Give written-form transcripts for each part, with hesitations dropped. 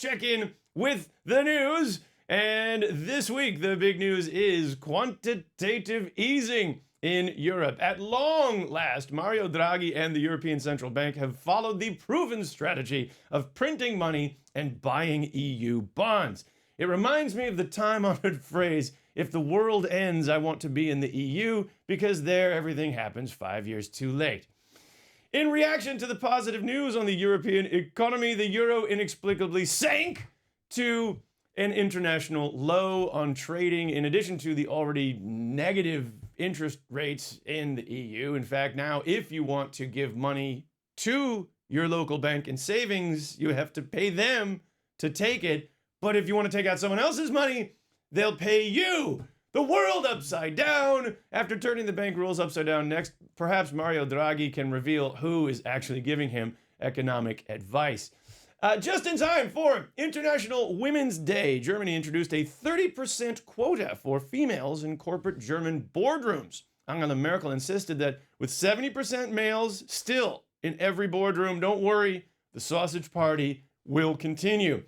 check in with the news. And this week, the big news is quantitative easing in Europe. At long last, Mario Draghi and the European Central Bank have followed the proven strategy of printing money and buying EU bonds. It reminds me of the time-honored phrase, if the world ends, I want to be in the EU, because there everything happens 5 years too late. In reaction to the positive news on the European economy, the euro inexplicably sank to an international low on trading, in addition to the already negative interest rates in the EU. In fact, now if you want to give money to your local bank and savings, you have to pay them to take it. But if you want to take out someone else's money, they'll pay you. The world upside down. After turning the bank rules upside down next, perhaps Mario Draghi can reveal who is actually giving him economic advice. Just in time for International Women's Day, Germany introduced a 30% quota for females in corporate German boardrooms. Angela Merkel insisted that with 70% males still in every boardroom, don't worry, the sausage party will continue.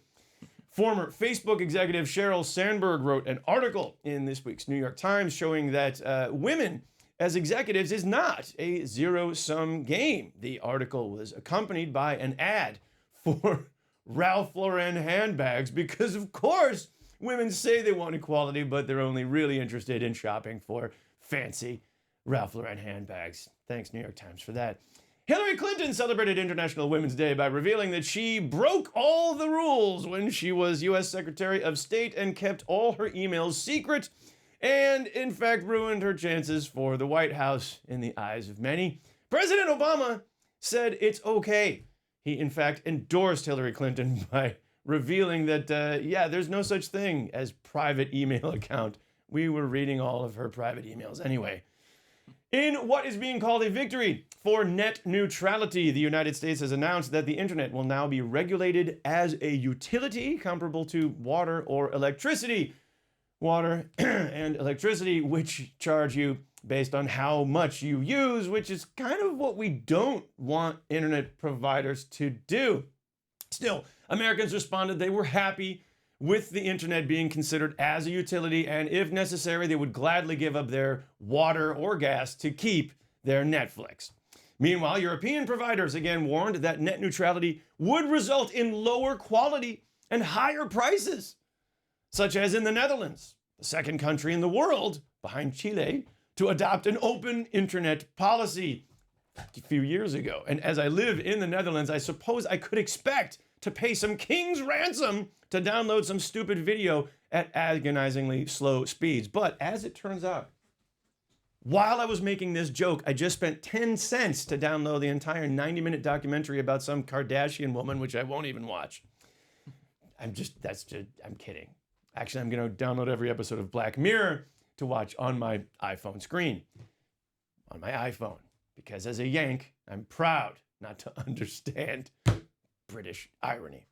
Former Facebook executive Sheryl Sandberg wrote an article in this week's New York Times showing that women as executives is not a zero-sum game. The article was accompanied by an ad for Ralph Lauren handbags because, of course, women say they want equality, but they're only really interested in shopping for fancy Ralph Lauren handbags. Thanks, New York Times, for that. Hillary Clinton celebrated International Women's Day by revealing that she broke all the rules when she was U.S. Secretary of State and kept all her emails secret and, in fact, ruined her chances for the White House in the eyes of many. President Obama said it's okay. He, in fact, endorsed Hillary Clinton by revealing that, there's no such thing as private email account. We were reading all of her private emails anyway. In what is being called a victory for net neutrality, the United States has announced that the internet will now be regulated as a utility comparable to water or electricity. Water and electricity, which charge you based on how much you use, which is kind of what we don't want internet providers to do. Still, Americans responded they were happy with the internet being considered as a utility, and if necessary, they would gladly give up their water or gas to keep their Netflix. Meanwhile, European providers again warned that net neutrality would result in lower quality and higher prices, such as in the Netherlands, the second country in the world, behind Chile, to adopt an open internet policy a few years ago. And as I live in the Netherlands, I suppose I could expect to pay some king's ransom to download some stupid video at agonizingly slow speeds. But as it turns out, while I was making this joke, I just spent 10 cents to download the entire 90-minute documentary about some Kardashian woman, which I won't even watch. I'm kidding. Actually, I'm going to download every episode of Black Mirror to watch on my iPhone screen, on my iPhone, because as a Yank, I'm proud not to understand British irony.